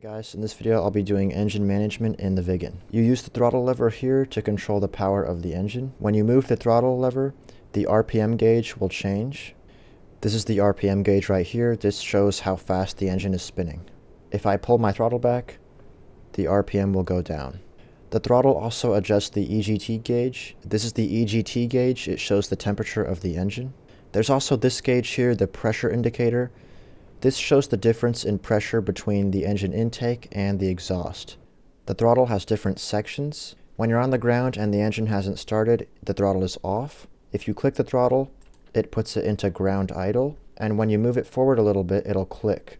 Hey guys, in this video I'll be doing engine management in the Viggen. You use the throttle lever here to control the power of the engine. When you move the throttle lever, the RPM gauge will change. This is the RPM gauge right here. This shows how fast the engine is spinning. If I pull my throttle back, the RPM will go down. The throttle also adjusts the EGT gauge. This is the EGT gauge. It shows the temperature of the engine. There's also this gauge here, the pressure indicator. This shows the difference in pressure between the engine intake and the exhaust. The throttle has different sections. When you're on the ground and the engine hasn't started, the throttle is off. If you click the throttle, it puts it into ground idle, and when you move it forward a little bit, it'll click.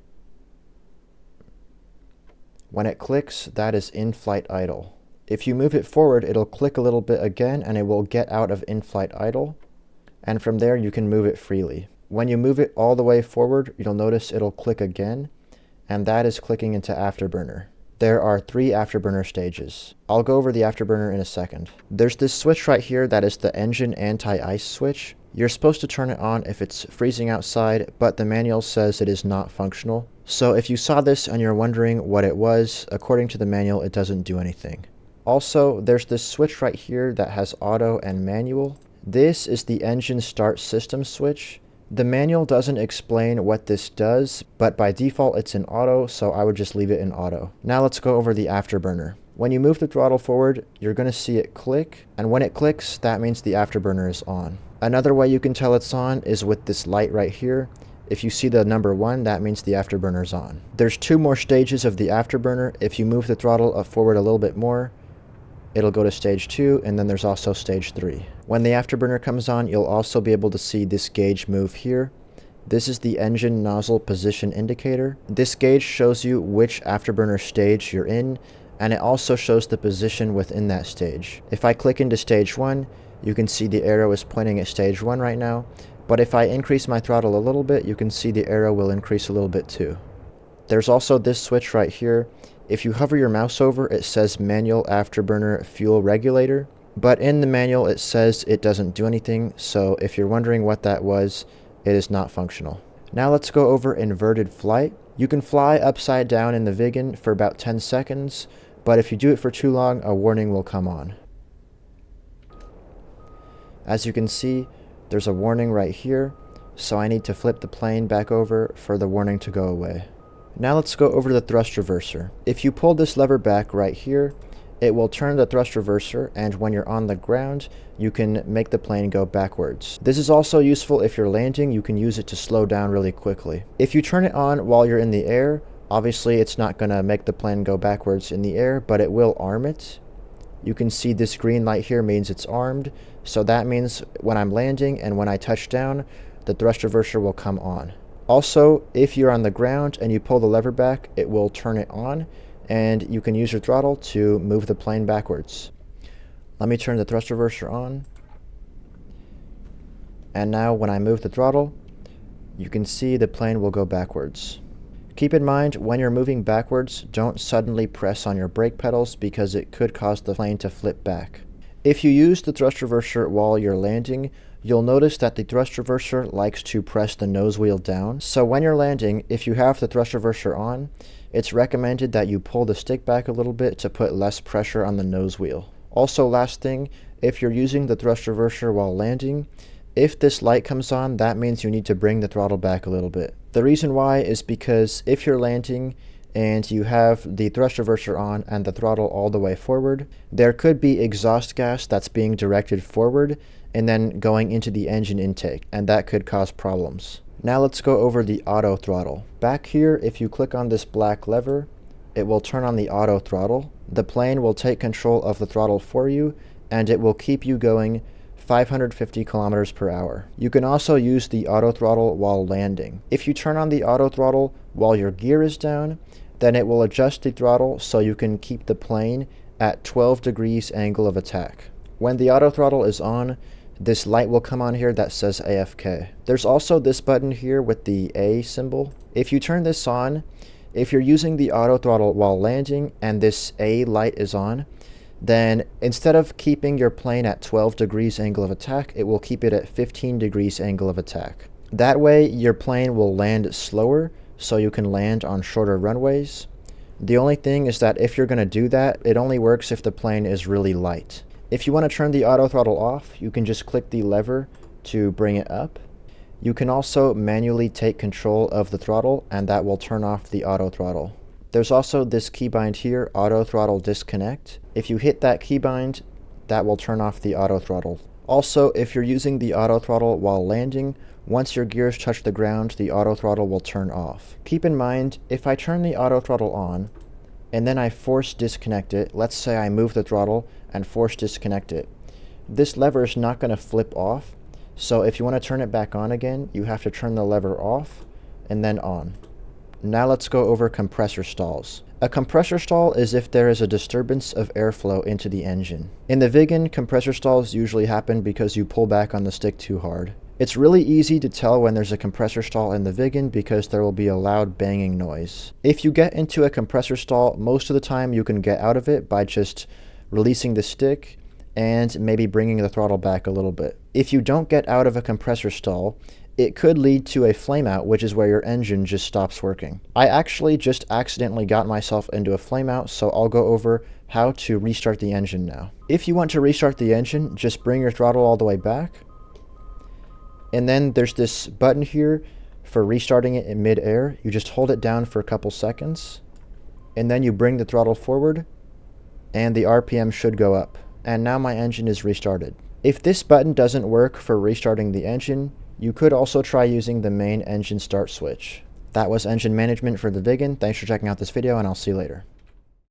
When it clicks, that is in-flight idle. If you move it forward, it'll click a little bit again and it will get out of in-flight idle, and from there you can move it freely. When you move it all the way forward, you'll notice it'll click again, and that is clicking into Afterburner. There are 3 Afterburner stages. I'll go over the Afterburner in a second. There's this switch right here that is the engine anti-ice switch. You're supposed to turn it on if it's freezing outside, but the manual says it is not functional. So if you saw this and you're wondering what it was, according to the manual, it doesn't do anything. Also, there's this switch right here that has auto and manual. This is the engine start system switch. The manual doesn't explain what this does, but by default it's in auto, so I would just leave it in auto. Now let's go over the Afterburner. When you move the throttle forward, you're going to see it click, and when it clicks, that means the Afterburner is on. Another way you can tell it's on is with this light right here. If you see the number 1, that means the Afterburner is on. There's 2 more stages of the Afterburner. If you move the throttle forward a little bit more, it'll go to stage 2, and then there's also stage 3. When the Afterburner comes on, you'll also be able to see this gauge move here. This is the engine nozzle position indicator. This gauge shows you which Afterburner stage you're in, and it also shows the position within that stage. If I click into stage 1, you can see the arrow is pointing at stage 1 right now, but if I increase my throttle a little bit, you can see the arrow will increase a little bit too. There's also this switch right here. If you hover your mouse over, it says Manual Afterburner Fuel Regulator, but in the manual it says it doesn't do anything, so if you're wondering what that was, it is not functional. Now let's go over inverted flight. You can fly upside down in the Viggen for about 10 seconds, but if you do it for too long, a warning will come on. As you can see, there's a warning right here, so I need to flip the plane back over for the warning to go away. Now let's go over to the thrust reverser. If you pull this lever back right here, it will turn the thrust reverser, and when you're on the ground, you can make the plane go backwards. This is also useful if you're landing. You can use it to slow down really quickly. If you turn it on while you're in the air, obviously it's not going to make the plane go backwards in the air, but it will arm it. You can see this green light here means it's armed, so that means when I'm landing and when I touch down, the thrust reverser will come on. Also, if you're on the ground and you pull the lever back, it will turn it on, and you can use your throttle to move the plane backwards. Let me turn the thrust reverser on. And now when I move the throttle, you can see the plane will go backwards. Keep in mind, when you're moving backwards, don't suddenly press on your brake pedals because it could cause the plane to flip back. If you use the thrust reverser while you're landing, you'll notice that the thrust reverser likes to press the nose wheel down. So when you're landing, if you have the thrust reverser on, it's recommended that you pull the stick back a little bit to put less pressure on the nose wheel. Also, last thing, if you're using the thrust reverser while landing, if this light comes on, that means you need to bring the throttle back a little bit. The reason why is because if you're landing and you have the thrust reverser on and the throttle all the way forward, there could be exhaust gas that's being directed forward and then going into the engine intake, and that could cause problems. Now let's go over the auto throttle. Back here, if you click on this black lever, it will turn on the auto throttle. The plane will take control of the throttle for you, and it will keep you going 550 kilometers per hour. You can also use the auto throttle while landing. If you turn on the auto throttle while your gear is down, then it will adjust the throttle so you can keep the plane at 12 degrees angle of attack. When the auto throttle is on, this light will come on here that says AFK. There's also this button here with the A symbol. If you turn this on, if you're using the auto throttle while landing and this A light is on, then instead of keeping your plane at 12 degrees angle of attack, it will keep it at 15 degrees angle of attack. That way your plane will land slower, so you can land on shorter runways. The only thing is that if you're going to do that, it only works if the plane is really light. If you want to turn the auto throttle off, you can just click the lever to bring it up. You can also manually take control of the throttle, and that will turn off the auto throttle. There's also this keybind here, auto throttle disconnect. If you hit that keybind, that will turn off the auto throttle. Also, if you're using the auto throttle while landing, once your gears touch the ground, the auto throttle will turn off. Keep in mind, if I turn the auto throttle on, and then I force disconnect it, let's say I move the throttle and force disconnect it, this lever is not going to flip off, so if you want to turn it back on again, you have to turn the lever off and then on. Now let's go over compressor stalls. A compressor stall is if there is a disturbance of airflow into the engine. In the Viggen, compressor stalls usually happen because you pull back on the stick too hard. It's really easy to tell when there's a compressor stall in the Viggen because there will be a loud banging noise. If you get into a compressor stall, most of the time you can get out of it by just releasing the stick and maybe bringing the throttle back a little bit. If you don't get out of a compressor stall, it could lead to a flameout, which is where your engine just stops working. I actually just accidentally got myself into a flameout, so I'll go over how to restart the engine now. If you want to restart the engine, just bring your throttle all the way back. And then there's this button here for restarting it in mid-air. You just hold it down for a couple seconds, and then you bring the throttle forward, and the RPM should go up. And now my engine is restarted. If this button doesn't work for restarting the engine, you could also try using the main engine start switch. That was engine management for the Viggen. Thanks for checking out this video, and I'll see you later.